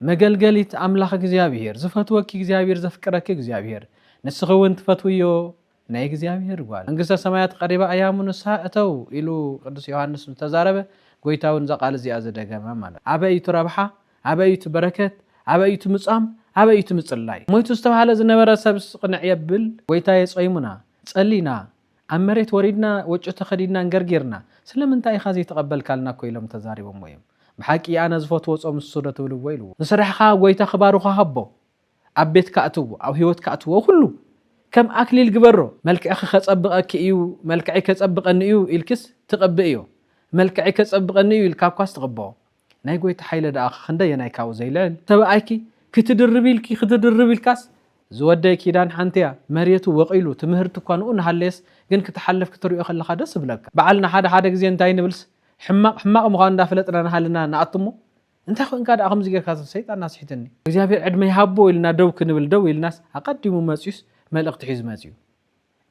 መገልገሊት ኣምላኽ እግዚኣብሔር ዝፈትወኪ እግዚኣብሔር ዘፍቅረኪ እግዚኣብሔር ንስኸውን ትፈትውዮ ናይ እግዚኣብሔር ጓል መንግስተ ሰማያት ቀሪባ እያሙ ንስሓ እተው ኢሉ ቅዱስ ዮሃንስ ተዛረበ ጎይታውን ዘቃል እዚኣ ዘደገመ ማለት ኣበይቱ ረብሓ ኣበይቱ በረከት ኣበይቱ ምጻም ኣበይቱ ምጽላይ ሞይቱ ዝተባሃለ ዝነበረ ሰብስ ቅንዕ የብል ጎይታ የጾይሙና ጸሊና ኣብ መሬት ወሪድና ወጮ ተኸዲድና እንገርጌርና ስለምንታይ ኢኻ ዘይተቐበልካልና ኮይሎም ተዛሪቦም ወይም ብሓቂ ኣነ ዝፈትዎ ጾም ንሱ ዶ ትብልዎ ኢልዎ ንስራሕኻ ጎይታ ክባርኻ ሃቦ ኣብ ቤትካ እትዎ ኣብ ህይወትካ እትዎ ኩሉ ከም ኣክሊል ግበሮ መልክዕኺ ከጸብቐኪ እዩ መልክዒ ከጸብቐኒ እዩ ኢልክስ ትቕብእ እዮ መልክዒ ከጸብቐኒ እዩ ኢልካ እኳስ ትቕብኦ ናይ ጎይታ ሓይለ ደኣ ክንደየናይ ካብኡ ዘይልዕል ተባኣይኪ ክትድርብ ኢልካስ ዝወደይ ኪዳን ሓንቲያ መሬቱ ወቂሉ ትምህርቲ እኳ ንኡ ንሃለየስ ግን ክትሓልፍ ክትሪኦ ከለኻ ደስ ብለካ በዓልና ሓደ ግዜ እንታይ ንብልስ ሕማቕ ምዃኑ እንዳፈለጥና ንሃልና ንኣትሞ እንታይ ኮንካ ደኣ ከምዚ ጌርካ ሰይጣን ናስሒትኒ እግዚአብሔር ዕድመ ይሃቦ ኢልና ደው ክንብል ደው ኢልናስ ኣቀዲሙ መጽዩስ መልእኽቲ ሒዙ መጽዩ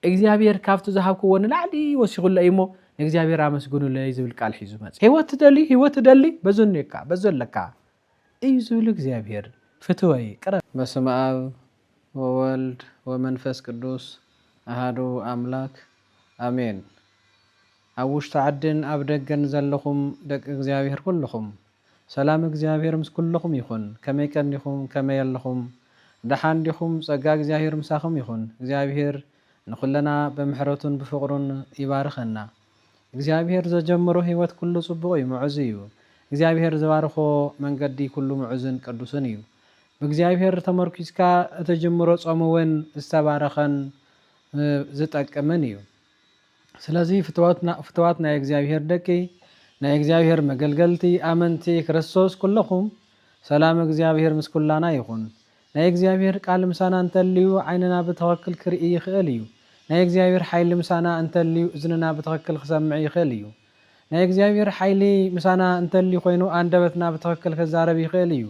እግዚአብሔር ካብቲ ዝሃብክዎ ንላዕሊ ወሲኹለ እሞ እግዚአብሔር ኣመስግኑለይ ዝብል ቃል ሒዙ መጽዩ ህይወት ደሊ በዘንየካ በዘለካ እዩ ዝብል እግዚአብሔር ፍትወይ ቀረብ በስመ አብ ወወልድ ወመንፈስ ቅዱስ አሐዱ አምላክ አሜን። ኣብ ውሽጢ ዓድን ኣብ ደገን ዘለኹም ደቂ እግዚአብሔር ኩልኹም ሰላም እግዚአብሔር ምስ ኩልኹም ይኹን። ከመይ ቀኒኹም ከመይ ኣለኹም ደሓን ዲኹም ጸጋ እግዚአብሔር ምሳኹም ይኹን። እግዚአብሔር ንኹለና ብምሕረቱን ብፍቅሩን ይባርኸና። እግዚአብሔር ዘጀመሮ ህይወት ኩሉ ጽቡቕ እዩ ምዑዝ እዩ። እግዚአብሔር ዝባርኾ መንገዲ ኩሉ ምዑዝን ቅዱስን እዩ። ብእግዚአብሔር ተመርኪዝካ እተጀምሮ ጾም እውን ዝተባረኸን ዝጠቅምን እዩ። ስለዚ ፍትዋት ናይ እግዚአብሔር ደቂ ናይ እግዚአብሔር መገልገልቲ ኣመንቲ ክርስቶስ ኩለኹም ሰላም እግዚአብሔር ምስ ኩላና ይኹን። ናይ እግዚአብሔር ቃል ምሳና እንተልዩ ዓይንና ብተወክል ክርኢ ይኽእል እዩ። ናይ እግዚአብሔር ሓይሊ ምሳና እንተልዩ እዝንና ብተወክል ክሰምዕ ይኽእል እዩ። ናይ እግዚአብሔር ሓይሊ ምሳና እንተልዩ ኮይኑ አንደበትና ብተወክል ክዛረብ ይኽእል እዩ።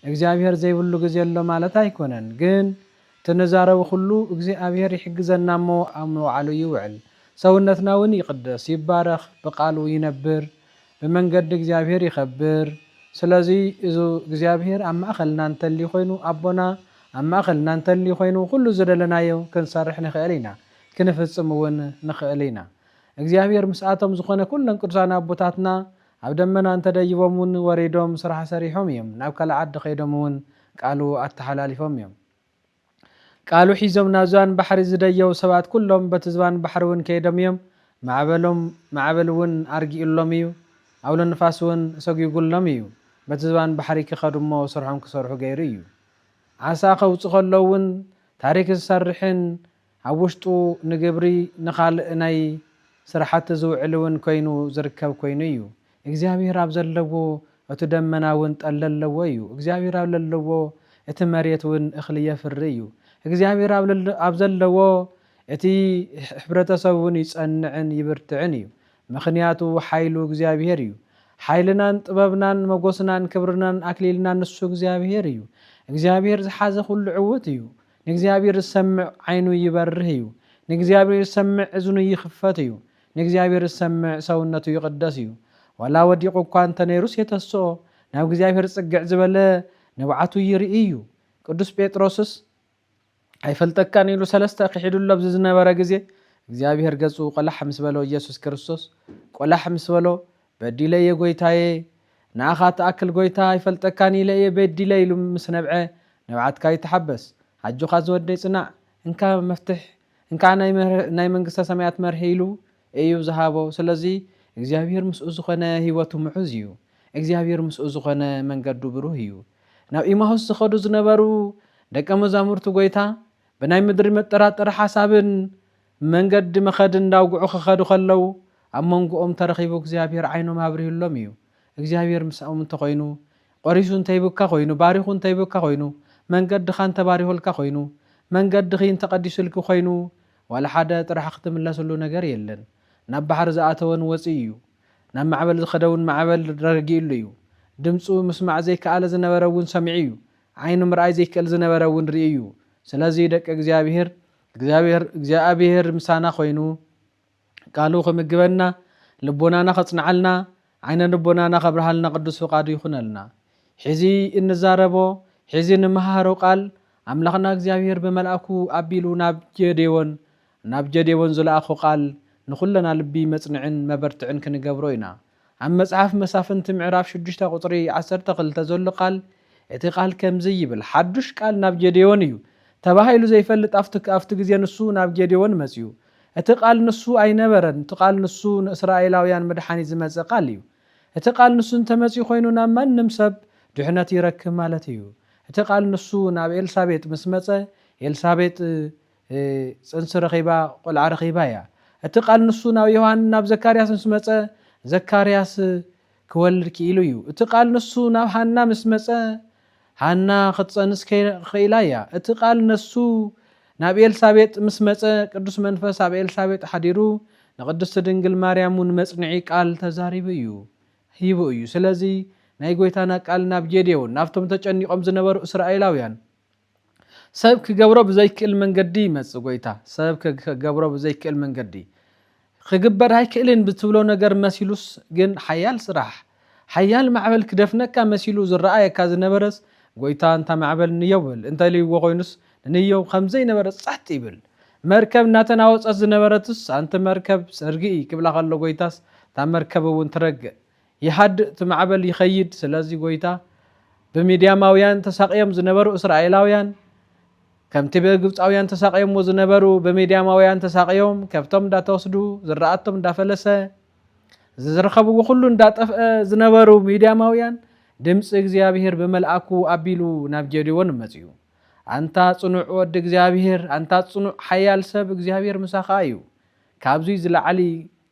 እግዚአብሔር ዘይብሉ ግዜ ኣሎ ማለት ኣይኮነን፣ ግን ትንዛረቡ ሁሉ እግዚአብሔር ይሕግዘና እሞ ኣብ ምውዓሉ ይውዕል። ሰውነትና እውን ይቅደስ ይባረኽ፣ ብቃሉ ይነብር፣ ብመንገዲ እግዚአብሔር ይኸብር። ስለዚ እዚ እግዚአብሔር ኣብ ማእኸልና እንተልዩ ኮይኑ ኣቦና ኣብ ማእኸልና እንተልዩ ኮይኑ ኩሉ ዝደለናዮ ክንሰርሕ ንኽእል ኢና፣ ክንፍጽም እውን ንኽእል ኢና። እግዚአብሔር ምስኣቶም ዝኾነ ኩለን ቅዱሳን ኣቦታትና ኣብ ደመና እንተደይቦም እውን ወሪዶም ስራሕ ሰሪሖም እዮም። ናብ ካልእ ዓዲ ኸይዶም እውን ቃሉ ኣተሓላሊፎም እዮም። ቃሉ ሒዞም ናብ ዝባን ባሕሪ ዝደየው ሰባት ኩሎም በቲ ዝባን ባሕሪ እውን ከይዶም እዮም። ማዕበል እውን ኣርጊኡሎም እዩ። ኣውሎ ንፋስ እውን ሰጊጉሎም እዩ። በቲ ዝባን ባሕሪ ክኸዱ እሞ ስርሖም ክሰርሑ ገይሩ እዩ። ዓሳ ከውፅእ ከሎ እውን ታሪክ ዝሰርሕን ኣብ ውሽጡ ንግብሪ ንኻልእ ናይ ስራሓቲ ዝውዕል እውን ኮይኑ ዝርከብ ኮይኑ እዩ። እግዚአብሔር ኣብ ዘለዎ እቲ ደመና እውን ጠል ኣለዎ እዩ። እግዚአብሔር ኣብ ዘለዎ እቲ መሬት እውን እኽሊ የፍሪ እዩ። እግዚአብሔር ኣብ ዘለዎ እቲ ሕብረተሰብ እውን ይጸንዕን ይብርትዕን እዩ። ምክንያቱ ሓይሉ እግዚአብሔር እዩ። ሓይልናን ጥበብናን መጎስናን ክብርናን ኣክሊልናን ንሱ እግዚአብሔር እዩ። እግዚአብሔር ዝሓዘ ኩሉ ዕውት እዩ። ንእግዚአብሔር ዝሰምዕ ዓይኑ ይበርህ እዩ። ንእግዚአብሔር ዝሰምዕ እዝኑ ይኽፈት እዩ። ንእግዚአብሔር ዝሰምዕ ሰውነቱ ይቕደስ እዩ። ወላ ወዲቑ እኳ እንተ ነይሩስ የተስኦ ናብ እግዚአብሔር ጽግዕ ዝበለ ንባዓቱ ይርኢ እዩ። ቅዱስ ጴጥሮስስ ኣይፈልጠካን ኢሉ 3 ክሒዱሎ ኣብዚ ዝነበረ ግዜ እግዚአብሔር ገጹ ቆላሕ ምስ በሎ ኢየሱስ ክርስቶስ ቆላሕ ምስ በሎ በዲለየ ጎይታዬ ንኣኻ ተኣክል ጎይታ ኣይፈልጠካን ኢለየ በዲለ ኢሉ ምስ ነብዐ ነብዓትካ ይተሓበስ ሓጁኻ ዝወደይ ጽናዕ እንካ መፍትሕ እንካ ናይ መንግስተ ሰማያት መርሒ ኢሉ እዩ ዝሃቦ። ስለዚ እግዚአብሔር ምስኡ ዝኾነ ህይወቱ ምዑዝ እዩ። እግዚአብሔር ምስኡ ዝኾነ መንገዱ ብሩህ እዩ። ናብ ኢማሁስ ዝኸዱ ዝነበሩ ደቀ መዛሙርቱ ጎይታ ብናይ ምድሪ መጠራጠሪ ሓሳብን መንገዲ መኸድ እንዳውግዑ ክኸዱ ከለው ኣብ መንጎኦም ተረኺቡ እግዚአብሔር ዓይኖም ኣብሪሁሎም እዩ። እግዚአብሔር ምስኦም እንተኮይኑ ቆሪሱ እንተይብካ ኮይኑ ባሪኹ እንተይብካ ኮይኑ መንገድኻ እንተባሪሁልካ ኮይኑ መንገድኺ እንተቀዲሱልክ ኮይኑ ወላ ሓደ ጥራሕ ክትምለሰሉ ነገር የለን። ናብ ባሕሪ ዝኣተወን ወፂእ እዩ። ናብ ማዕበል ዝኸደውን ማዕበል ረጊኡሉ እዩ። ድምፁ ምስማዕ ዘይከኣለ ዝነበረ እውን ሰሚዑ እዩ። ዓይኑ ምርኣይ ዘይክእል ዝነበረ እውን ርኢ እዩ። ስለዚ ደቂ እግዚአብሔር ምሳና ኮይኑ ቃሉ ከምግበና ልቦናና ከጽንዓልና ዓይነ ልቦናና ከብርሃልና ቅዱስ ፍቃዱ ይኹነልና። ሕዚ እንዛረቦ ሕዚ ንምሃሮ ቃል ኣምላኽና እግዚኣብሔር ብመልኣኩ ኣቢሉ ናብ ጀዴዎን ዝለኣኾ ቃል ንኹለና ልቢ መጽንዕን መበርትዕን ክንገብሮ ኢና። ኣብ መጽሓፍ መሳፍንቲ ምዕራፍ 6 ቁጽሪ 12 ዘሎ ቃል እቲ ቃል ከምዚ ይብል፣ ሓዱሽ ቃል ናብ ጀዴዎን እዩ ተባሂሉ ዘይፈልጥ ኣብቲ ግዜ ንሱ ናብ ጀዴዎን መጽዩ። እቲ ቃል ንሱ ኣይነበረን። እቲ ቃል ንሱ ንእስራኤላውያን መድሓኒት ዝመጽእ ቃል እዩ። እቲ ቃል ንሱ እንተመጽኡ ኮይኑ ናብ ማንም ሰብ ድሕነት ይረክብ ማለት እዩ። እቲ ቃል ንሱ ናብ ኤልሳቤጥ ምስ መጸ ኤልሳቤጥ ጽንሲ ረኺባ ቆልዓ ረኺባ እያ። እቲ ቃል ንሱ ናብ ዮሃን ናብ ዘካርያስ ምስ መጸ ዘካርያስ ክወልድ ክኢሉ እዩ። እቲ ቃል ንሱ ናብ ሃና ምስ መጸ ሃና ክትጸንስ ክኢላ እያ። እቲ ቃል ንሱ ናብ ኤልሳቤጥ ምስ መጸ ቅዱስ መንፈስ ኣብ ኤልሳቤጥ ሓዲሩ ንቅድስቲ ድንግል ማርያም እውን መጽንዒ ቃል ተዛሪቡ እዩ ሂቡ እዩ። ስለዚ ናይ ጎይታና ቃል ናብ ጌዴዎን ናብቶም ተጨኒቆም ዝነበሩ እስራኤላውያን ሰብ ክገብሮ ብዘይክእል መንገዲ ይመጽእ ጎይታ። ሰብ ክገብሮ ብዘይክእል መንገዲ ክግበር ኣይክእልን ብትብሎ ነገር መሲሉስ ግን ሓያል ስራሕ ሓያል ማዕበል ክደፍነካ መሲሉ ዝረኣየካ ዝነበረስ ጎይታ እንታ ማዕበል ንየብል እንተልይዎ ኮይኑስ ንየው ከምዘይ ነበረ ጻት ይብል። መርከብ እናተናወፀት ዝነበረትስ ኣንቲ መርከብ ሰርጊኢ ክብላ ከሎ ጎይታስ እታ መርከብ እውን ትረግእ ይሃድእ እቲ ማዕበል ይኸይድ። ስለዚ ጎይታ ብሚድያማውያን ተሳቂዮም ዝነበሩ እስራኤላውያን ከምቲ ብግብፃውያን ተሳቂዮምዎ ዝነበሩ ብሚድያማውያን ተሳቂዮም ከብቶም እንዳተወስዱ ዝረኣቶም እንዳፈለሰ ዝረኸብዎ ኩሉ እንዳጠፍአ ዝነበሩ ሚድያማውያን ድምፂ እግዚኣብሔር ብመልኣኩ ኣቢሉ ናብ ጌዴዎን መጽዩ። ኣንታ ጽኑዕ ወዲ እግዚኣብሔር ኣንታ ጽኑዕ ሓያል ሰብ እግዚኣብሔር ምሳኻ እዩ። ካብዙይ ዝለዓሊ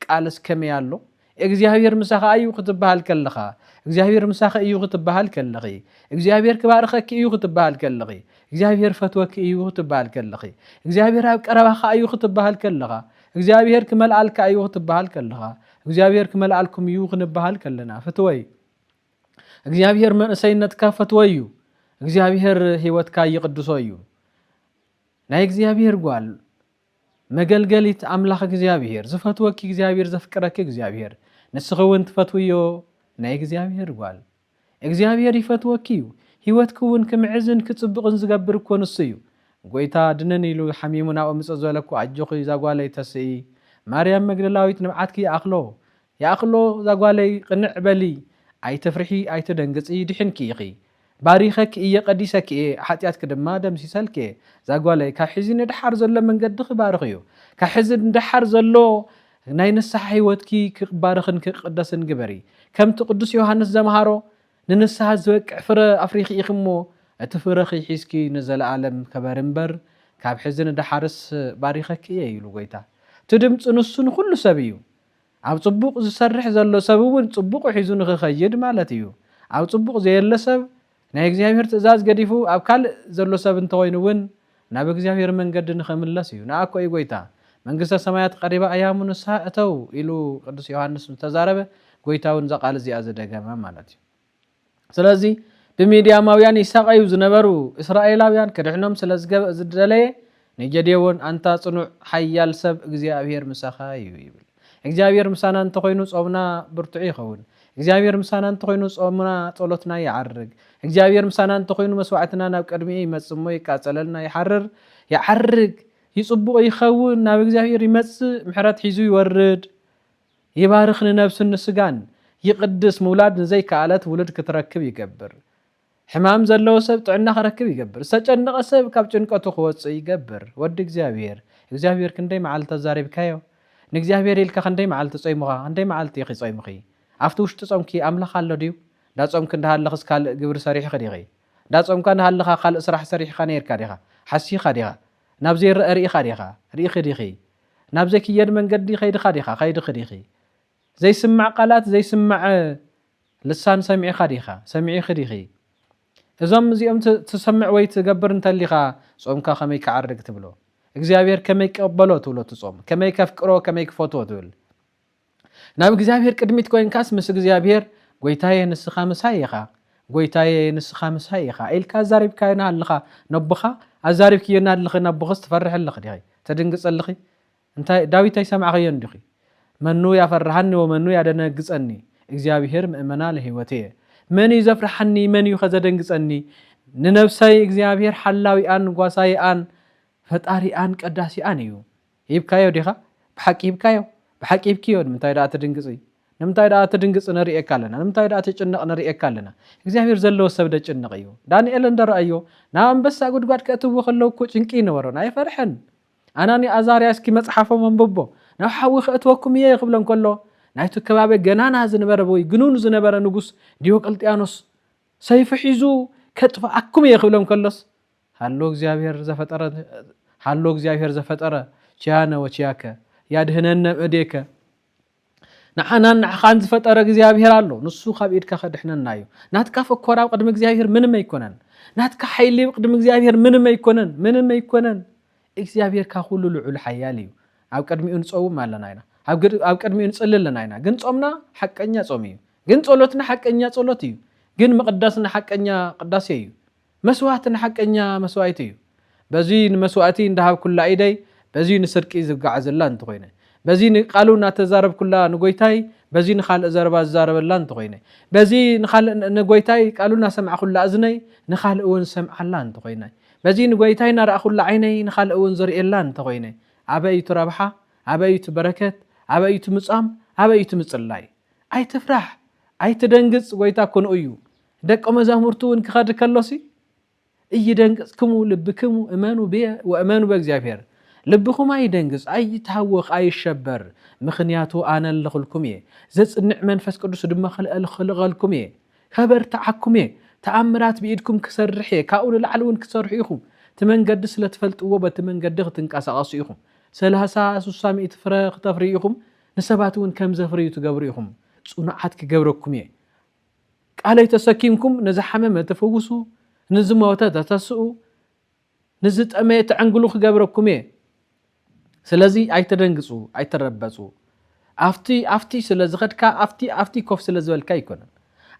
ቃልስ ከመይ ኣሎ? እግዚአብሔር ምሳኻ እዩ ክትበሃል ከለኻ እግዚአብሔር ምሳኻ እዩ ክትበሃል ከለኺ እግዚአብሔር ክባርኸኪ እዩ ክትበሃል ከለኺ እግዚአብሔር ፈትወኪ እዩ ክትበሃል ከለኺ እግዚአብሔር ኣብ ቀረባኻ እዩ ክትበሃል ከለኻ እግዚአብሔር ክመልኣልካ እዩ ክትበሃል ከለኻ እግዚአብሔር ክመልኣልኩም እዩ ክንበሃል ከለና ፈትወይ እግዚአብሔር መንእሰይነትካ ፈትወይ እዩ እግዚአብሔር ህይወትካ ይቅድሶ እዩ። ናይ እግዚአብሔር ጓል መገልገሊት ኣምላኽ እግዚአብሔር ዝፈትወኪ እግዚአብሔር ዘፍቅረኪ እግዚአብሔር ንስኸውን ትፈትውዮ ናይ እግዚአብሔር ጓል እግዚአብሔር ይፈትወኪ እዩ። ህይወትክውን ክምዕዝን ክጽብቕን ዝገብር እኮ ንሱ እዩ። ጎይታ ድነን ኢሉ ሓሚሙ ናብኡ ምጽእ ዝበለኩ ኣጆኺ ዛጓለይ ተስኢ ማርያም መግደላዊት ንብዓትኪ ይኣኽሎ ዛጓለይ ቅንዕ በሊ ኣይተፍርሒ ኣይተደንግጺ ድሕንኪ ኢኺ ባሪኸኪ እየ ቀዲሰኪ እየ ሓጢኣትኪ ድማ ደምሲሰልኪ እየ ዛጓለይ ካብ ሕዚ ንድሓር ዘሎ መንገዲ ክባርኽ እዩ ካብ ሕዚ ንድሓር ዘሎ ናይ ንስሓ ህይወትኪ ክባርኽን ክቅደስን ግበሪ ከምቲ ቅዱስ ዮሃንስ ዘምሃሮ ንንስሓ ዝበቅዕ ፍረ ኣፍሪኺ ኢኽሞ እቲ ፍረኺ ሒዝኪ ንዘለኣለም ከበር እምበር ካብ ሕዚ ንድሓርስ ባሪኸኪ እየ ኢሉ ጎይታ። እቲ ድምፂ ንሱ ንኩሉ ሰብ እዩ። ኣብ ጽቡቕ ዝሰርሕ ዘሎ ሰብ እውን ጽቡቕ ሒዙ ንክኸይድ ማለት እዩ። ኣብ ጽቡቕ ዘየለ ሰብ ናይ እግዚአብሔር ትእዛዝ ገዲፉ ኣብ ካልእ ዘሎ ሰብ እንተኮይኑ እውን ናብ እግዚአብሔር መንገዲ ንኽምለስ እዩ። ንኣኮ እዩ ጎይታ መንግስተ ሰማያት ቀሪባ እያሙ ንስሓ እተው ኢሉ ቅዱስ ዮሃንስ ተዛረበ። ጎይታ እውን ዘቃል እዚኣ ዝደገመ ማለት እዩ። ስለዚ ብሚድያማውያን ይሳቀዩ ዝነበሩ እስራኤላውያን ክድሕኖም ስለ ዝደለየ ንጌዴዎን ኣንታ ጽኑዕ ሓያል ሰብ እግዚአብሔር ምሳኻ እዩ ይብል። እግዚአብሔር ምሳና እንተኮይኑ ጾምና ብርቱዕ ይኸውን። እግዚአብሔር ምሳና እንተኮይኑ ጾምና ጸሎትና ይዓርግ። እግዚአብሔር ምሳና እንተኮይኑ መስዋዕትና ናብ ቅድሚኡ ይመጽእ እሞ ይቃጸለልና ይዓርግ ይጽቡቕ ይኸውን ናብ እግዚአብሔር ይመጽእ ምሕረት ሒዙ ይወርድ ይባርኽ ንነብስን ንስጋን ይቅድስ ምውላድ ንዘይከኣለት ውልድ ክትረክብ ይገብር። ሕማም ዘለዎ ሰብ ጥዕና ክረክብ ይገብር። ዝተጨነቐ ሰብ ካብ ጭንቀቱ ክወፅእ ይገብር። ወዲ እግዚአብሔር ክንደይ መዓልቲ ተዛሪብካዮ ንእግዚአብሔር ኢልካ ክንደይ መዓልቲ ጾይሙኻ ክንደይ መዓልቲ ኢኺ ጾይሙኺ ኣብቲ ውሽጢ ጾምኪ ኣምላኽ ኣሎ ድዩ? እንዳጾምክ እንዳሃለኽስ ካልእ ግብሪ ሰሪሕኺ ዲኺ? እንዳጾምካ እንዳሃለኻ ካልእ ስራሕ ሰሪሕኻ ነይርካ ዲኻ? ሓሲኻ ዲኻ? ናብ ዘይርአ ርኢኻ ዲኻ? ርኢኺ ዲኺ? ናብ ዘይክየድ መንገዲ ኸይድኻ ዲኻ? ኸይድኺ ዲኺ? ዘይስማዕ ቃላት ዘይስማዕ ልሳን ሰሚዕኻ ዲኻ? ሰሚዕኺ ዲኺ? እዞም እዚኦም ትሰምዕ ወይ ትገብር እንተሊኻ ጾምካ ከመይ ክዓርግ ትብሎ? እግዚአብሔር ከመይ ቀበሎ ትብሎ? ትጾም ከመይ ከፍቅሮ ከመይ ክፈትዎ ትብል? ናብ እግዚአብሔር ቅድሚት ኮይንካስ ምስ እግዚአብሔር ጎይታዬ ንስኻ ምሳይ ኢኻ ጎይታዬ ንስኻ ምሳይ ኢኻ ኢልካ ኣዛሪብካዮና ኣለኻ ነብኻ ኣዛሪብክዮና ኣለኺ ነብኽስ ትፈርሐለኺ ዲኺ? ተድንግጸለኺ? እንታይ ዳዊት ኣይሰማዕኽዮ ዲኺ? መኑ ያፈርሃኒ ወመኑ ያደነግጸኒ እግዚአብሔር ምእመና ለህይወትየ من يزفرحني من يخزدنقصني ننفسي እግዚአብሔር حلاويان غواسايان ፈጣሪያን ቀዳሲያን እዩ ይብካዮ ዲኻ በሐቂ ይብካዮ በሐቂ ይብኪዮ ንምንታይ ዳ ተድንግጽ ንምንታይ ዳ ተድንግጽ ነሪኤካ ኣለና ንምንታይ ዳ ተጭነቕ ነሪኤካ ኣለና እግዚአብሔር ዘለዎ ሰብ ደጭነቕ እዩ ዳንኤል እንደራእዮ ናብ አንበሳ ጉድጓድ ከእትዎ ከለው እኮ ጭንቂ ነበሮ ናይ ፈርሐን አናኒ አዛርያስኪ መጽሐፎም አንብቦ ናብ ሓዊ ከእትወኩም እየ ይኽብለን ከሎ ናይቱ ከባቢ ገናና ዝነበረ ወይ ግኑን ዝነበረ ንጉስ ዲዮቅልጥያኖስ ሰይፍ ሒዙ ከጥፋአኩም እየ ይኽብለን ከሎስ ሃሎ እግዚአብሔር ዘፈጠረ ቻነ ወቻከ ያድህነነ እዴከ ንዓናን ንዓኻን ዝፈጠረ እግዚአብሔር ኣሎ ንሱ ካብ ኢድካ ከድሕነና እዩ ናትካ ፈኮራው ቅድም እግዚአብሔር ምንም አይኮነን ናትካ ኃይሊ ቅድም እግዚአብሔር ምንም አይኮነን እግዚአብሔር ካ ሁሉ ልዑል ኃያል እዩ ኣብ ቅድሚኡ ንጾም ኣለና ኢና ኣብ ቅድሚኡ ንጽልልና ኢና ግን ጾምና ሐቀኛ ጾም እዩ ግን ጸሎትና ሐቀኛ ጸሎት እዩ ግን መቅደስና ሐቀኛ ቅዳሴ እዩ መስዋዕትና ሐቀኛ መስዋዕት እዩ በዚ ንመስዋዕቲ እንደሃብ ኩላ ኢደይ በዚ ንስርቂ ዝጋዓዘላ እንት ኮይነ በዚ ንቃሉና ተዛረብ ኩላ ንጎይታይ በዚ ንኻል ዘረባ ዝዛረበላ እንት ኮይነ በዚ ንኻል ንጎይታይ ቃሉና ሰምዓ ኩላ እዝነይ ንኻል እውን ሰምዓላ እንት ኮይነ በዚ ንጎይታይ ናርአ ኩላ ዓይነይ ንኻል እውን ዘርኤላ እንት ኮይነ አበይቱ ረብሓ አበይቱ በረከት አበይቱ ምጻም አበይቱ ምጽላይ አይትፍራህ አይትደንግጽ ጎይታ ኮን እዩ ደቀ መዛሙርቱ እውን ክኸድ ከሎሲ እይደንግጽክሙ ልብክሙ እመኑ በየ ወእመኑ በእግዚአብሔር ልብኩም አይደንግጽ አይታወኽ አይሸበር ምኽንያቱ አነ ለኹልኩም እየ ዘጽንዕ መንፈስ ቅዱስ ድማ ኸልኸልኩም እየ ከበርታዓኩም እየ ተአምራት ብኢድኩም ክሰርሕ እየ ካብኡ ንላዕሊ እውን ክሰርሑ ኢኹም ትመንገዲ ስለትፈልጥዎ በቲ መንገዲ ክትንቀሳቐሱ ኢኹም 30 ሚእቲ ፍረ ክተፍሪ ኢኹም ንሰባት እውን ከም ዘፍርዩ ትገብሩ ኢኹም ጽኑዓት ክገብረኩም እየ ቃለይ ተሰኪምኩም ነዝሓመመ ተፈውሱ ንዝሞተ ተተስኡ ንዝጠመየ ተዕንግሉ ክገብረኩም እየ ስለዚ አይተደንግጹ አይተረበጹ አፍቲ ስለዝኸድካ አፍቲ ኮፍ ስለዝበልካ ይኮነን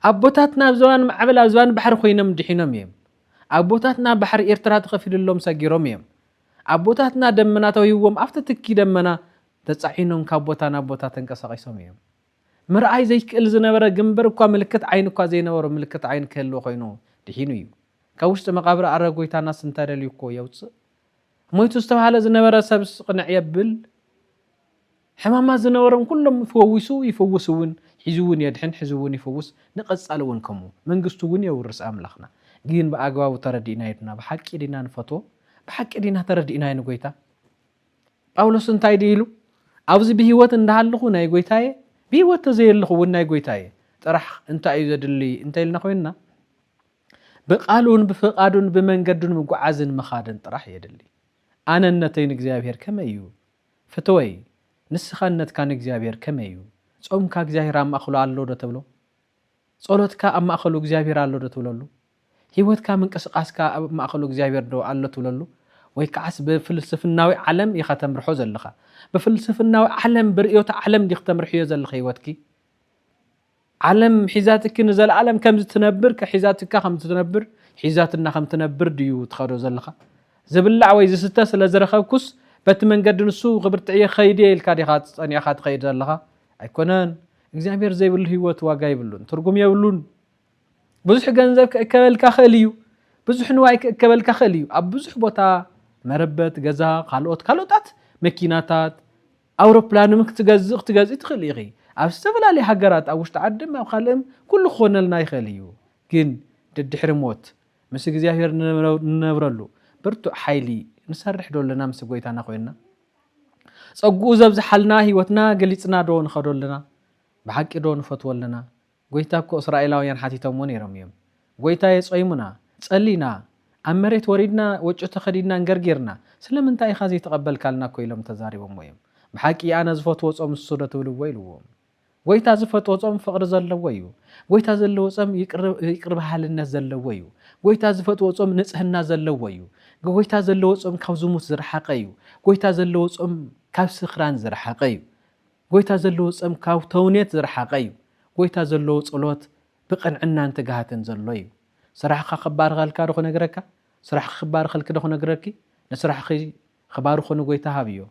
አቦታትና ብዘዋን ማዕበል ኣብዘዋን ባሕሪ ኮይኖም ድሒኖም እዮም አቦታትና ባሕሪ ኤርትራ ተኸፊልሎም ሰጊሮም እዮም አቦታትና ደመና ተውይዎም አፍቲ ትኪ ደመና ተጻዒኖም ካብ ቦታ ናብ ቦታ ተንቀሳቒሶም እዮም ምርአይ ዘይክእል ዝነበረ ግንበር እኳ ምልክት ዓይን እኳ ዘይነበረ ምልክት ዓይን ከህልዎ ኮይኑ ድሒኑ እዩ ካብ ውሽጢ መቃብር ኣረ ጎይታና ስንተደልዩ እኮ የውፅእ ሞይቱ ዝተባሃለ ዝነበረ ሰብ ቅንዕ የብል ሕማማት ዝነበሮም ኩሎም ይፈውስ እውን ሒዙ እውን የድሕን ሒዙ እውን ይፈውስ ንቐጻል እውን ከምኡ መንግስቱ እውን የውርስ ኣምላኽና ግን ብኣግባቡ ተረዲእና ይድና ብሓቂ ዲና ንፈትዎ ብሓቂ ዲና ተረዲእና ንጎይታ ጳውሎስ እንታይ ኢሉ ኣብዚ ብህይወት እንዳሃለኹ ናይ ጎይታዬ ብህይወት ተዘየለኹ እውን ናይ ጎይታዬ ጥራሕ እንታይ እዩ ዘድሊ እንታይ ኢልና ኮይንና بقالون بفقادون بمنقدون مقعزن مخادن طرح يدلي أنا النتين إجزابير كما يو فتوي نسخنت كان إجزابير كما يو صوم كا إجزابير أم أخلو على اللودة تبلو صلوت كا أم أخلو إجزابير على اللودة تبلو هيوت كا من قاس كا أم أخلو إجزابير دو على تبلو ويكعس بفلسفة النوع علم يختم رحوز اللخا بفلسفة النوع علم برئيوت علم دي يختم رحوز اللخا يوتكي علم حيزاتك نزل علم كم تنبر كحيزاتك كم تنبر حيزاتنا كم تنبر ديو تخرج زلخة زبلع ويز ستة سلازرخوكس بتمنقد نسو غبرت عيه خيدي الكاريخات أني أخذ خيد زلخة أيكونان إجزابير زي بالهيوت واقعي بلون ترجم يقولون بزح جنزب كبل كخليو بزح نواي كبل كخليو أبزح بوتا مربت جزا خالوتات ماكيناتات أوروبلان تجزء تخليغي أستفلا لي حجرات أو استعدم أو خالم كل خون لنا يخليو كن تدحر موت مس إجزابير نبرلو برتو حيلي نسرح دولنا مس قويتنا خوينا صقو زبز حالنا هيوتنا قليتنا دون خدولنا بحق دون فتولنا قويتاكو إسرائيلاويان حاتيتهم ونيرميم قويتا يصيمنا صلينا أمريت وريدنا وجه تخدينا نغرغرنا سلام انت اي خازي تقبل كالنا كويلم تزاريبهم ويم بحقي انا زفوت وصم السوره تولو ويلوم ويتا زفوت وصم فقر زلو ويو ويتا زلو وصم يقرب حالنا زلو ويو ويتا زفوت وصم نصحنا زلو ويو ويتا زلو وصم كاو زموت زرحقيو ويتا زلو وصم كاو سخران زرحقيو ويتا زلو وصم كاو تونيت زرحقيو ويتا زلو صلوت بقنعنا انت غاتن زلويو سرحخ خبار خلكا دخو نغركا سرح خبار خلك دخو نغركي نسرح خي خبارو خو نغويتا هابيو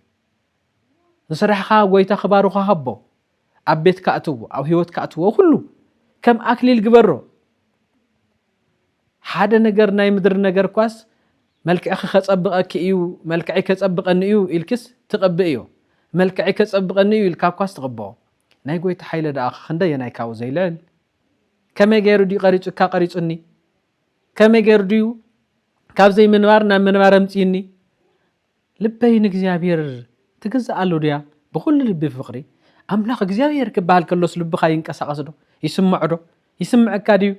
نسرح خا غويتا خبارو خا هبو ابيت كاتو او هيوت كاتو كله كم اكليل غبرو ሓደ ነገር ናይ ምድሪ ነገር ኳስ መልክዕኺ ከጸብቐኪ እዩ መልክዕይ ከጸብቐኒ እዩ ኢልክስ ትቐብእ እዩ መልክዕይ ከጸብቐኒ እዩ ኢልካ ኳስ ትቕብኦ ናይ ጎይታ ሓይለ ደኣ ክንደየ ናይ ካብኡ ዘይልዕል ከመይ ገይሩ ድዩ ቀሪጹካ ቀሪጹኒ ከመይ ገይሩ ድዩ ካብዘይ ምንባር ናብ ምንባር ኣምጽይኒ ልበይ ንእግዚአብሔር ትግዛኣሉ ድያ ብኩሉ ልቢ ፍቕሪ ኣምላኽ እግዚአብሔር ክበሃል ከሎስ ልብኻ ይንቀሳቐስ ዶ ይስምዖ ዶ ይስምዓካ ድዩ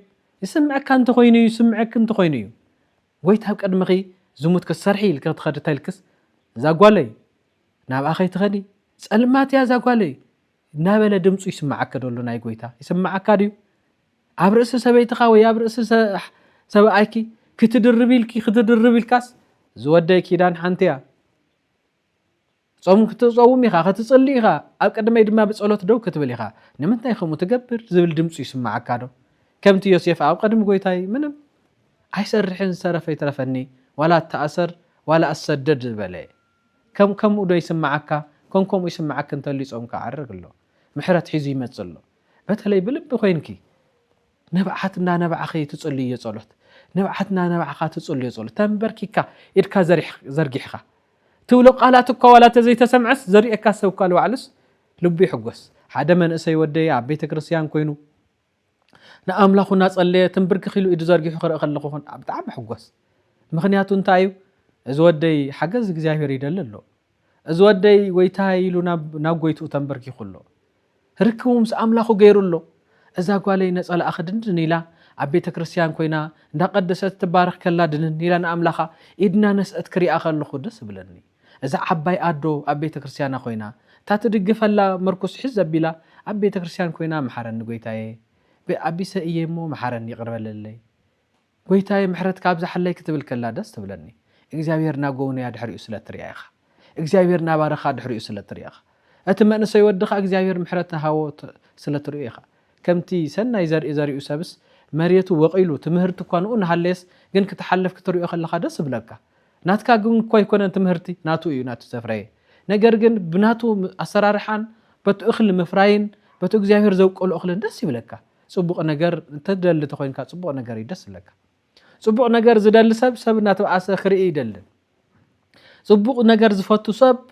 ይስምዓካ እንተ ኮይኑ ይስምዓክ እንተ ኮይኑ እዩ ጎይታ ኣብ ቀድምኺ ዝሙት ክሰርሒ ኢልካ ትኸዲ ተልክስ እዛ ጓለይ ናብ ኣኸይ ትኸዲ ጸልማት እያ እዛ ጓለይ እናበለ ድምፁ ይስምዓካ ደሎ ናይ ጎይታ ይስምዓካ ድዩ ኣብ ርእሲ ሰበይትኻ ወይ ኣብ ርእሲ ሰብኣይኪ ክትድርብ ኢልካስ ዝወደይ ኪዳን ሓንቲ እያ ጾም ክትጾውም ኢኻ ክትጽልይ ኢኻ ኣብ ቀድመይ ድማ ብጸሎት ደው ክትብል ኢኻ ንምንታይ ከምኡ ትገብር ዝብል ድምፁ ይስምዓካ ዶ ከምቲ ዮሴፍ ኣብ ቀድሚ ጎይታይ ምንም ኣይሰርሕን ሰረፈ ይትረፈኒ ዋላ ተኣሰር ዋላ ኣሰደድ ዝበለ ከምኡ ዶ ይስምዓካ ከምኡ ይስምዓክ እንተሉ ጾምካ ዓርግሎ ምሕረት ሒዙ ይመጽእ ኣሎ በተለይ ብልቢ ኮይንኪ ነብዓትና ነብዓኺ ትጽልይ ጸሎት ነብዓትና ነብዓኻ ትጽልይ ጸሎት ተንበርኪካ ኢድካ ዘርጊሕካ ትብሎ ቃላት እኮ ዋላ ተዘይተሰምዐስ ዘርኢካ ሰብ ቃል ዋዕልስ ልቡ ይሕጎስ ሓደ መንእሰይ ወደይ ኣብ ቤተ ክርስቲያን ኮይኑ ንኣምላኹ እናጸለየ ትንብርክኽ ኢሉ ኢዱ ዘርጊሑ ክርኢ ከለኹ ብጣዕሚ ሕጎስ ምክንያቱ እንታይ እዩ እዚ ወደይ ሓገዝ እግዚኣብሔር ይደሊ ኣሎ እዚ ወደይ ጎይታ ኢሉ ናብ ጎይትኡ ተንበርኪኹ ኣሎ ርክቡ ምስ ኣምላኹ ገይሩ ኣሎ እዛ ጓለይ ነጸላ ኣኽድንድን ኢላ ኣብ ቤተ ክርስቲያን ኮይና እንዳቀደሰት ትባረኽ ከላ ድንን ኢላ ንኣምላኻ ኢድና ነስአት ክሪኣ ከለኹ ደስ ብለኒ እዛ ዓባይ ኣዶ ኣብ ቤተ ክርስቲያና ኮይና ታትድግፈላ መርኩስ ሒዝ ዘቢላ ኣብ ቤተ ክርስቲያን ኮይና መሓረኒ ጎይታዬ ብኣቢሰ እየ እሞ መሓረኒ ይቕርበለለይ ጎይታዬ ምሕረት ካብ ዝሓለይ ክትብል ከላ ደስ ትብለኒ እግዚኣብሔር ናጎውንያ ድሕሪኡ ስለትሪኣ ኢኻ እግዚኣብሔር ናባረኻ ድሕሪኡ ስለትሪኣ ኢኻ እቲ መንእሰይ ወድኻ እግዚኣብሔር ምሕረት ናሃቦ ስለትሪኡ ኢኻ ከምቲ ሰናይ ዘርኢኡ ሰብስ መሬቱ ወቂሉ ትምህርቲ እኳ ንኡ ንሃለየስ ግን ክትሓለፍ ክትሪኦ ከለኻ ደስ ብለካ ናትካ ግን እኳ ይኮነን ትምህርቲ ናቱ እዩ ናቱ ዘፍረየ ነገር ግን ብናቱ ኣሰራርሓን በቲ እኽሊ ምፍራይን በቲ እግዚኣብሔር ዘውቀሉ እኽልን ደስ ይብለካ ጽቡቕ ነገር እንተደሊ ተኮይንካ ጽቡቕ ነገር ይደስ ይብለካ ጽቡቕ ነገር ዝደሊ ሰብ እናተባኣሰ ክርኢ ይደልን ጽቡቕ ነገር ዝፈቱ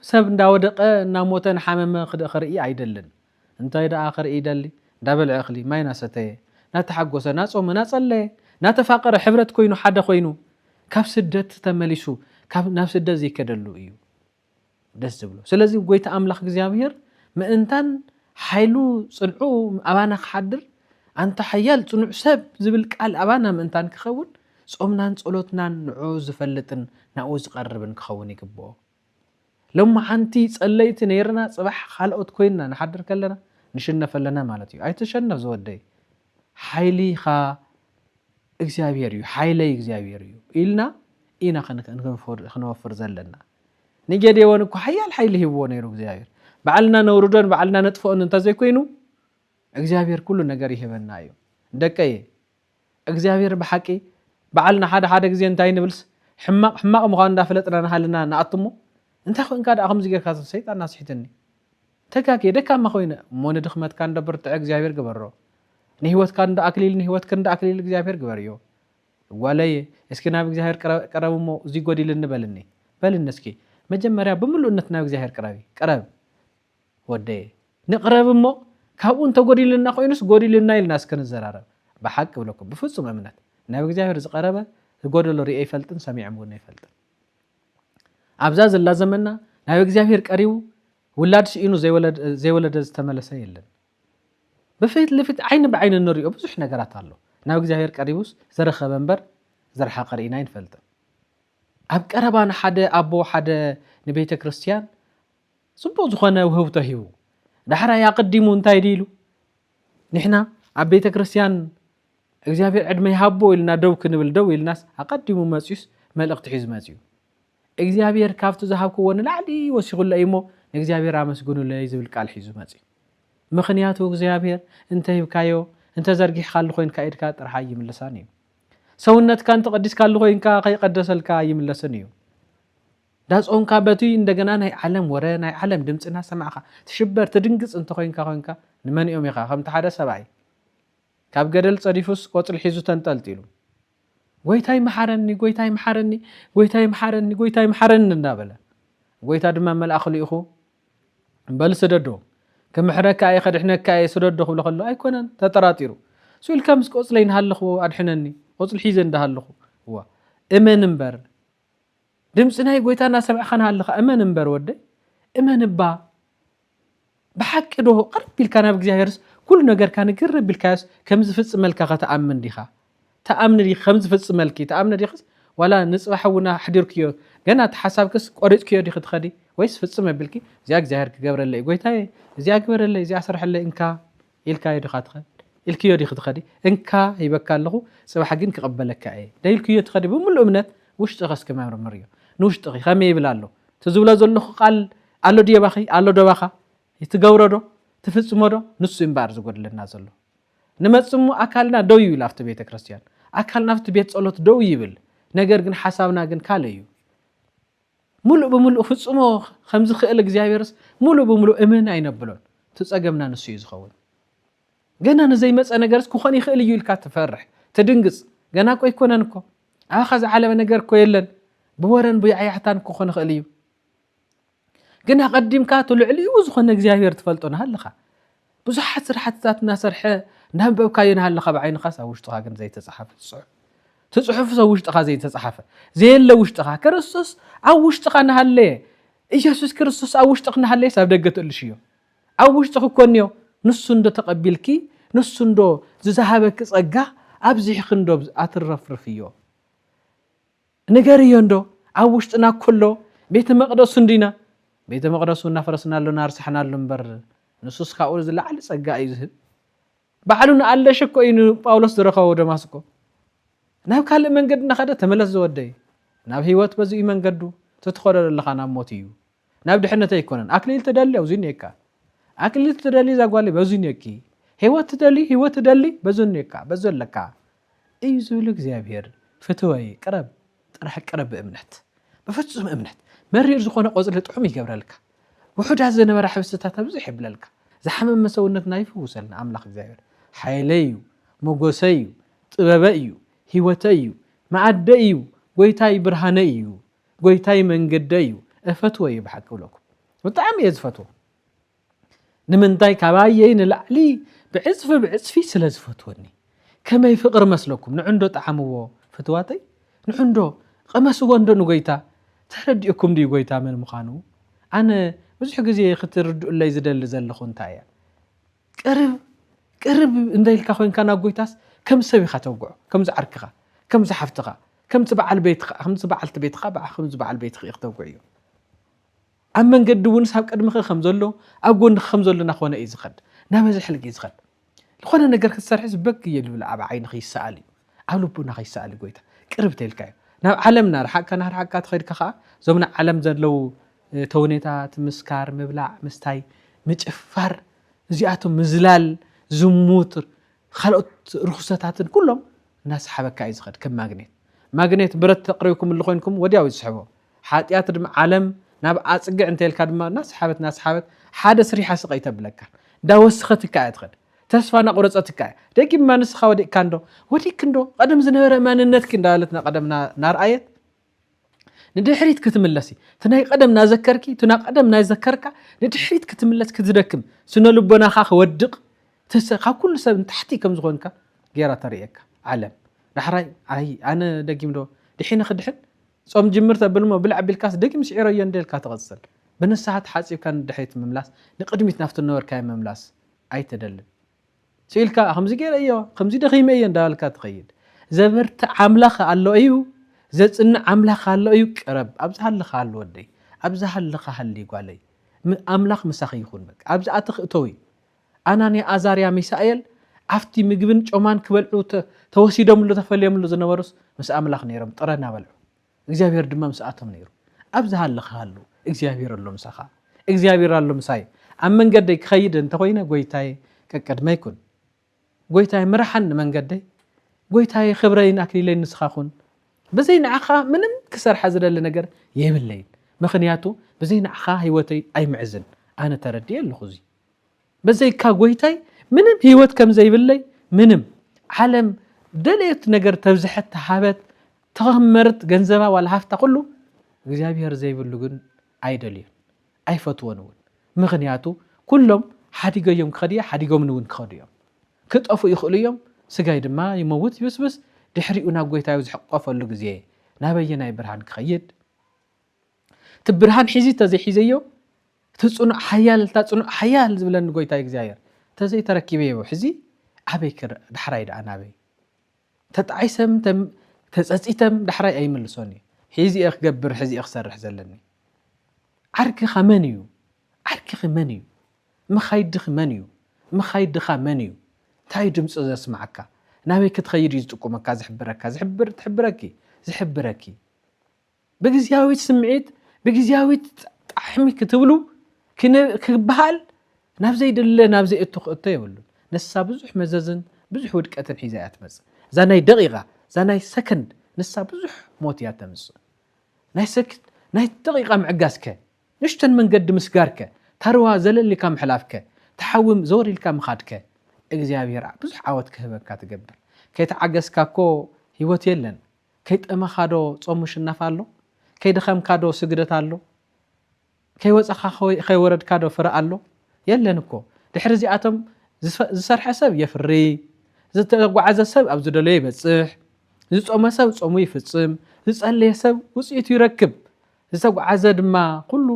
ሰብ እንዳወደቀ እናሞተ ንሓመመ ክርኢ ኣይደልን እንታይ ደኣ ክርኢ ይደሊ እንዳበልዐ እኽሊ ማይ ናሰተየ ናተሓጎሰ ናጾመ ናጸለየ ናተፋቀረ ሕብረት ኮይኑ ሓደ ኮይኑ ካብ ስደት ተመሊሱ ናብ ስደት ዘይከደሉ እዩ ደስ ዝብሎ ስለዚ ጎይታ ኣምላኽ እግዚኣብሔር ምእንታን ሓይሉ ጽንዑ ኣባና ክሓድር ኣንተ ሓያል ጽኑዕ ሰብ ዝብል ቃል ኣባና ምእንታን ክኸውን ጾምናን ጸሎትናን ንዑ ዝፈልጥን ናኡ ዝቐርብን ክኸውን ይግብኦ ሎማ ሓንቲ ጸለይቲ ነይርና ጽባሕ ካልኦት ኮይንና ንሓድር ከለና ንሽነፈለና ማለት እዩ ኣይተሸነፍ ዝወደይ ሓይሊኻ እግዚአብሔር እዩ ሓይለይ እግዚአብሔር እዩ ኢልና ኢና ክንወፍር ዘለና ንጌዴዎን እኮ ሓያል ሓይሊ ሂብዎ ነይሩ እግዚአብሔር በዓልና ነውርዶን በዓልና ነጥፎን እንተዘይ ኮይኑ እግዚአብሔር ኩሉ ነገር ይህበና እዩ ደቀየ እግዚአብሔር ብሓቂ በዓልና ሓደ ግዜ እንታይ ንብልስ ሕማቕ ምዃኑ እንዳፈለጥና ንሃልና ንኣትሞ እንታይ ኮንካ ዳ ከምዚ ጌርካ ሰይጣን ናስሒትኒ ተጋጌ ደካማ ኮይነ እሞ ንድኽመትካ እንደብርትዕ እግዚአብሔር ገበሮ ንህይወትካ እንደ ኣክሊል ንህይወትካ እንደ ኣክሊል እግዚአብሔር ገበርዮ ጓለየ እስኪ ናብ እግዚአብሔር ቀረብ እሞ እዚ ጎዲል እንበልኒ በልኒ እስኪ መጀመርያ ብምሉእነት ናብ እግዚአብሔር ቀረብ ወደየ ንቅረብ እሞ ካብኡ እንተ ጎዲልና ኮይኑስ ጎዲልና ኢልና እስከንዘራረብ ብሓቂ ብለኩም ብፍጹም እምነት ናብ እግዚአብሔር ዝቀረበ ዝጎደሎ ርአ ይፈልጥን ሰሚዖም እውን ይፈልጥን ኣብዛ ዘላ ዘመና ናብ እግዚአብሔር ቀሪቡ ውላድ ሲኢኑ ዘይወለደ ዝተመለሰ የለን በፊት ለፊት ዓይን ብዓይን እንሪኦ ብዙሕ ነገራት ኣሎ ናብ እግዚአብሔር ቀሪቡስ ዘረኸበ እምበር ዘርሓቀ ርኢና ይንፈልጥን ኣብ ቀረባና ሓደ ኣቦ ሓደ ንቤተ ክርስቲያን ጽቡቕ ዝኾነ ውህብቶ ሂቡ ዳሕራ ያቅዲሙ እንታይ ዲሉ ንሕና ኣብ ቤተ ክርስቲያን እግዚአብሔር ዕድመ ይሃቦ ኢልና ደው ክንብል ደው ኢልናስ ኣቀዲሙ መጽዩስ መልእኽቲ ሒዙ መጽዩ እግዚአብሔር ካብቲ ዝሃብክዎ ንላዕሊ ወሲኹለ እሞ ንእግዚአብሔር ኣመስግኑለይ ዝብል ቃል ሒዙ መጽዩ ምኽንያቱ እግዚአብሔር እንተ ሂብካዮ እንተ ዘርጊሕካሉ ኮይንካ ኢድካ ጥርሓ ይምለሳን እዩ ሰውነትካ እንተ ቀዲስካሉ ኮይንካ ከይቀደሰልካ ይምለስን እዩ ዳጾንካ በቲ እንደገና ናይ ዓለም ወረ ናይ ዓለም ድምጽና ሰማዕካ ትሽበር ትድንግጽ እንተ ኮይንካ ንመንኦም ኢኻ ከምቲ ሓደ ሰብኣይ ካብ ገደል ጸዲፉስ ቆጽል ሒዙ ተንጠልጢሉ ጎይታይ መሐረኒ ጎይታይ መሐረኒ ጎይታይ መሐረኒ ጎይታይ መሐረኒ እንዳበለ ጎይታ ድማ መልአኽ ልኢኹ በል ስደዶ ከምሕረካ ኣይ ኸድሕነካ ኣይ ስደዶ ክብሎ ከሎ ኣይኮነን ተጠራጢሩ ስኢልካ ምስ ቆፅለይ ንሃለኹ ኣድሕነኒ ቆፅል ሒዘ እንዳሃለኹ ዋ እመን እምበር ድምፂ ናይ ጎይታ እናሰምዕኻ ንሃለኻ እመን እምበር ወደይ እመን እባ ብሓቂ ዶ ቅርብ ኢልካ ናብ እግዚኣብሔርስ ኩሉ ነገርካ ንግርብ ኢልካስ ከም ዝፍፅመልካ ከተኣምን ዲኻ ተኣምን ዲኻ ከም ዝፍፅመልኪ ተኣምን ዲኻስ ዋላ ንፅባሕ እውን ሓዲርክዮ ገና ተሓሳብክስ ቆሪፅክዮ ዲኽ ትኸዲ ወይስ ፍፅመ ብልኪ እዚኣ እግዚኣብሔር ክገብረለይ ጎይታዬ እዚኣ ግበረለይ እዚኣ ስርሐለይ እንካ ኢልካ ዲኻ ትኸዲ ኢልክዮ ዲኽ ትኸዲ እንካ ሂበካ ኣለኹ ፅባሕ ግን ክቕበለካ እየ ደኢልክዮ ትኸዲ ብምሉእ እምነት ውሽጢ ኸስ ከመርምር እዩ ንውሽጢ ከመይ ይብል ኣሎ ትዝብሎ ዘለኹ ቃል ኣሎ ድየባኺ ኣሎ ዶባኻ ትገብሮ ዶ ትፍፅሞ ዶ ንሱ እምበር ዝጎድለና ዘሎ ንመፅሙ ኣካልና ደው ይብል ኣብቲ ቤተ ክርስቲያን ኣካልና ኣብቲ ቤት ጸሎት ደው ይብል ነገር ግን ሓሳብና ግን ካለ እዩ ሙሉእ ብምሉእ ፍፅሞ ከም ዝኽእል እግዚኣብሔርስ ሙሉእ ብምሉእ እመን ኣይነብሎን ትፀገምና ንሱ እዩ ዝኸውን ገና ንዘይመፀ ነገርስ ክኾን ይኽእል እዩ ኢልካ ትፈርሕ ትድንግፅ ገና እኮ ኣይኮነን እኮ ኣኻ ዝዓለመ ነገር እኮ የለን ብወረን ብያዕያሕታን ክኾን ይኽእል እዩ ግን ቀዲምካ ትልዕልዩ ዝኾነ እግዚኣብሔር ትፈልጦ ንሃለኻ ብዙሓት ስራሕትታት እናሰርሐ እናንበብካዮ ንሃለኻ ብዓይንኻስ ኣብ ውሽጥኻ ግን ዘይተፃሓፈ ትፅሑፍ ሰው ውሽጥኻ ዘይተፃሓፈ ዘየለ ውሽጥኻ ክርስቶስ ኣብ ውሽጥኻ ንሃለየ ኢየሱስ ክርስቶስ ኣብ ውሽጥኻ ንሃለየ ኣብ ደገ ትእልሽ እዩ ኣብ ውሽጥኻ ኮንዮ ንሱ እንዶ ተቐቢልኪ ንሱ እንዶ ዝዛሃበክ ጸጋ ኣብዚሕክ እንዶ ኣትረፍርፍ እዩ ነገር እዩ እንዶ ኣብ ውሽጥና ኩሎ ቤተ መቅደሱ እንዲና ቤተ መቅደሱ እናፈረስናሎ ናርስሕናሎ እምበር ንሱስ ካብኡ ዝለዓለ ጸጋ እዩ ዝህብ ባዕሉ ንኣለሽ እኮ እዩ ጳውሎስ ዝረኸቦ ደማስቆ ናብ ካልእ መንገዲ እናኸደ ተመለስ ዝወደይ ናብ ህይወት በዚኡ መንገዱ ትትኸዶ ዘለኻ ናብ ሞት እዩ ናብ ድሕነት ኣይኮነን ኣክሊል ትደሊ ኣብዙ ነካ ኣክሊል ትደሊ ዛጓሊ በዙ ነኪ ህይወት ትደሊ ህይወት ትደሊ በዙ ነካ በዙ ለካ እዩ ዝብሉ እግዚኣብሔር ፍትወይ ቅረብ ጥራሕ ቅረብ ብእምነት በፍጹም እምነት መሪር ዝኾነ ቆፅሊ ጥዑም ይገብረልካ ውሑዳት ዝነበረ ሕብስታት ኣብዙሕ ይብለልካ ዝሓመመ ሰውነትና ይፍውሰልና ኣምላኽ እግዚኣብሔር ሓይለይ እዩ ሞጎሰይ እዩ ጥበበ እዩ ህይወተይ እዩ ማዓደ እዩ ጎይታይ ብርሃነይ እዩ ጎይታይ መንገደ እዩ እፈትዎ እዩ ብሓቂ ብለኩም ብጣዕሚ እየ ዝፈትዎ ንምንታይ ካባየይ ንላዕሊ ብዕፅፊ ብዕፅፊ ስለ ዝፈትወኒ ከመይ ፍቕሪ መስለኩም ንዕንዶ ጣዕምዎ ፍትዋተይ ንዕንዶ ቀመስዎ እንዶ ንጎይታ ተረዲእኩም ዲ ጎይታ ምን ምዃኑ ኣነ ብዙሕ ግዜ ክትርድኡለይ ዝደሊ ዘለኹ እንታይ እያ ቅርብ እንደኢልካ ኮይንካ ናብ ጎይታስ ከም ሰብ ኢኻ ተውግዖ ከም ዝዓርክኻ ከም ዝሓፍትኻ ከም በዓል ቤትኻ ከም በዓልቲ ቤትኻ ከም በዓል ቤትኻ ተውግዖ እዩ ኣብ መንገዲ እውን ሳብ ቅድምኻ ከም ዘሎ ኣብ ጎንኻ ከም ዘሎ ናኾነ እዩ ዝኸድ ናብ ዝሕልግ እዩ ዝኸድ ዝኾነ ነገር ክትሰርሕ ዝበግ የልብል ኣብ ዓይንኻ ይሰኣል እዩ ኣብ ልቡናኻ ይሰኣል ጎይታ ቅርብ ተልካ እዩ ናብ ዓለምና ርሓቅካ ትኸድካ ከዓ ዞምና ዓለም ዘለው ተውኔታት ምስካር ምብላዕ ምስታይ ምጭፋር እዚኣቶም ምዝላል ዝሙት ካልኦት ርኩሰታትን ኩሎም እናሰሓበካ እዩ ዝኸድ ከም ማግኔት ብረት ተቕሪብኩም ዝኾንኩም ወዲያው ይስሕቦ ሓጢያት ድማ ዓለም ናብ ኣጽግዕ እንተልካ ድማ ናስሓበት ሓደ ስሪሓ ስቀይ ተብለካ ዳወስኸትካ እያ ትኸድ ተስፋ ናቁረፀትካ እያ ደጊማ ንስኻ ወዲእካ እንዶ ወዲክ እንዶ ቀደም ዝነበረ ማንነትክ እንዳለትና ቀደምና ናርኣየት ንድሕሪት ክትምለሲ ትናይ ቀደም ናዘከርኪ ትና ቀደም ናዘከርካ ንድሕሪት ክትምለስ ክትደክም ስነ ልቦናኻ ክወድቕ ካብ ኩሉ ሰብ ንታሕቲ ከም ዝኾንካ ጌራ ተርእየካ ዓለም ዳሕራይ ኣነ ደጊም ዶ ድሒነ ክድሕን ጾም ጅምር ተብልሞ ብልዕ ቢልካስ ደጊም ስዒሮ እዮ እንደልካ ትቐፅል ብንስሓት ሓፂብካ ንድሕሪት ምምላስ ንቅድሚት ናፍቲ ነበርካዮ ምምላስ ኣይተደልን ስኢልካ ከምዚ ገይረ እዮ ከምዚ ደኺመ እየ እንዳበልካ ትኸይድ ዘበርቲ ኣምላኽ ኣሎ እዩ ዘፅንዕ ኣምላኽ ኣሎ እዩ ቅረብ ኣብዝሃለኻ ኣሎ ወደይ ኣብዝሃለኻ ሃሊ ጓለይ ኣምላኽ ምሳኺ ይኹን በቃ ኣብዝኣተ ክእተው እዩ ኣናንያ ኣዛርያ ሚሳኤል ኣፍቲ ምግብን ጮማን ክበልዑ ተወሲዶምሉ ተፈልዮምሉ ዝነበሩስ ምስ ኣምላኽ ነይሮም ጥረና በልዑ እግዚአብሔር ድማ ምስኣቶም ነይሩ ኣብዝሃለኻ ኣሎ እግዚአብሔር ኣሎ ምሳኻ እግዚአብሔር ኣሎ ምሳይ ኣብ መንገደይ ክኸይድ እንተኮይነ ጎይታዬ ቀቀድመ ይኩን ጎይታዬ ምራሕን መንገደይ ጎይታዬ ክብረይን ኣክሊለይን ንስኻኹን በዘይ ንዓኻ ምንም ክሰርሐ ዝደሊ ነገር የብለይን ምኽንያቱ በዘይ ንዓኻ ህይወተይ ኣይምዕዝን ኣነ ተረድየ ኣለኹ እዚ በዘይካ ጎይታይ ምንም ህይወት ከም ዘይብለይ ምንም ዓለም ደልየት ነገር ተብዝሐት ሃበት ተኸመርት ገንዘባ ዋላ ሃፍታ ኩሉ እግዚአብሔር ዘይብሉ ግን አይደልዩን አይፈትዎን እውን ምኽንያቱ ኩሎም ሓዲገዮም ክኸድያ ሓዲጎም እውን ክኸዱ እዮም ክጠፉ ይኽእሉ እዮም ስጋይ ድማ ይመውት ይብስብስ ድሕሪኡ ናብ ጎይታዩ ዝሕቆፈሉ ግዜ ናበየናይ ብርሃን ክኸይድ ትብርሃን ሒዚ ተዘይሒዘዮ ትጽኑዕ ሓያል ዝብለኒ ጎይታይ እግዚአብሔር ተዘይ ተረኪበዮ ሕዚ ኣበይ ክር ዳሕራይ ዳኣ ናበይ ተጣዓይሰም ተጸጺተም ዳሕራይ ኣይምልሶኒ ሕዚ ክገብር ሕዚ ክሰርሕ ዘለኒ ዓርክኻ መን እዩ ዓርክኺ መን እዩ መኻይድኺ መን እዩ መኻይድኻ መን እዩ እንታይ ድምፂ ዘስማዓካ ናበይ ክትኸይድ እዩ ዝጥቁመካ ዝሕብረኪ ብግዚያዊት ስምዒት ብግዚያዊት ጣዕሚ ክትብሉ ክበሃል ናብ ዘይደለ ናብ ዘይእቱ ክእቶ የብሉን ንሳ ብዙሕ መዘዝን ብዙሕ ውድቀትን ሒዛ እያ ትመጽእ እዛ ናይ ደቂቓ እዛ ናይ ሰከንድ ንሳ ብዙሕ ሞት እያ ተምጽእ ናይ ደቂቓ ምዕጋዝከ ንሽተን መንገዲ ምስጋርከ ታርዋ ዘለሊካ ምሕላፍከ ተሓውም ዘወር ኢልካ ምኻድከ እግዚአብሔር ብዙሕ ዓወት ክህበካ ትገብር ከይተዓገስካኮ ህይወት የለን ከይጠመኻዶ ጾም ሽናፍ ኣሎ ከይደኸምካዶ ስግደት ኣሎ ከይወፀኻ ከይወረድካዶ ፍረ ኣሎ የለን እኮ ድሕሪ እዚኣቶም ዝሰርሐ ሰብ የፍሪ ዝተጓዓዘ ሰብ ኣብ ዝደለዮ ይበጽሕ ዝጾመ ሰብ ጾሙ ይፍጽም ዝጸለየ ሰብ ውጽኢቱ ይረክብ ዝተጓዓዘ ድማ ኩሉ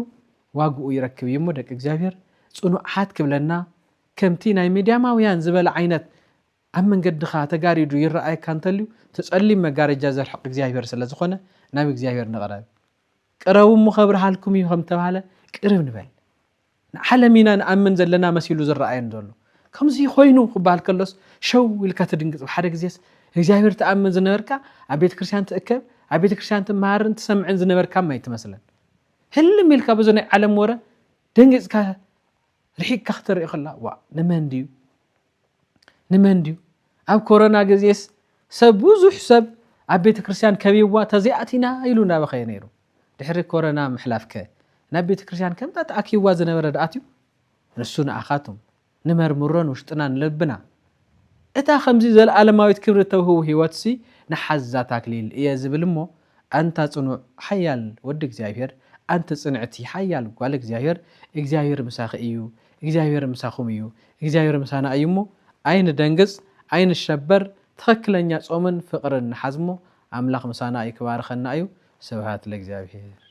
ዋግኡ ይረክብ እሞ ደቂ እግዚአብሔር ጽኑዓት ክብለና ከምቲ ናይ ሚድያማውያን ዝበለ ዓይነት ኣብ መንገድኻ ተጋሪዱ ይረኣየካ እንተልዩ ተጸሊም መጋረጃ ዘርሕቕ እግዚአብሔር ስለ ዝኾነ ናብ እግዚአብሔር ንቕረብ ቅረቡ እሞ ከብርሃልኩም እዩ ከም ተባሃለ ቅርብ ንበል ንዓለሚና ንኣምን ዘለና መሲሉ ዝረኣየን ዘሎ ከምዚ ኮይኑ ክበሃል ከሎስ ሸው ኢልካ ትድንግጽ ብሓደ ግዜስ እግዚአብሔር ተኣምን ዝነበርካ ኣብ ቤተ ክርስቲያን ትእከብ ኣብ ቤተ ክርስቲያን ትመሃርን ትሰምዕን ዝነበርካ ማይ ትመስለን ህልም ኢልካ ብዙ ናይ ዓለም ወረ ደንግጽካ ርሒቅካ ክትርኢ ከላ ዋ ንመን ድዩ ኣብ ኮሮና ግዜስ ሰብ ብዙሕ ሰብ ኣብ ቤተ ክርስቲያን ከቢዋ ተዚኣቲና ኢሉ ናበኸየ ነይሩ ድሕሪ ኮሮና ምሕላፍከ ናብ ቤተ ክርስቲያን ከምታ ተኣኪዋ ዝነበረ ደኣትዩ ንሱ ንኣኻቱም ንመርምሮን ውሽጥና ንልብና እታ ከምዚ ዘለዓለማዊት ክብሪ ተውህቡ ህይወትሲ ንሓዛ ታክሊል እየ ዝብል እሞ ኣንታ ጽኑዕ ሓያል ወዲ እግዚአብሔር ኣንተ ጽንዕቲ ሓያል ጓል እግዚአብሔር ምሳኺ እዩ እግዚአብሔር ምሳኹም እዩ እግዚአብሔር ምሳና እዩ እሞ ኣይን ደንግጽ ኣይን ሸበር ትኽክለኛ ጾምን ፍቕርን ንሓዝሞ ኣምላኽ ምሳና ይክባርኸና እዩ ስብሃት ለእግዚአብሔር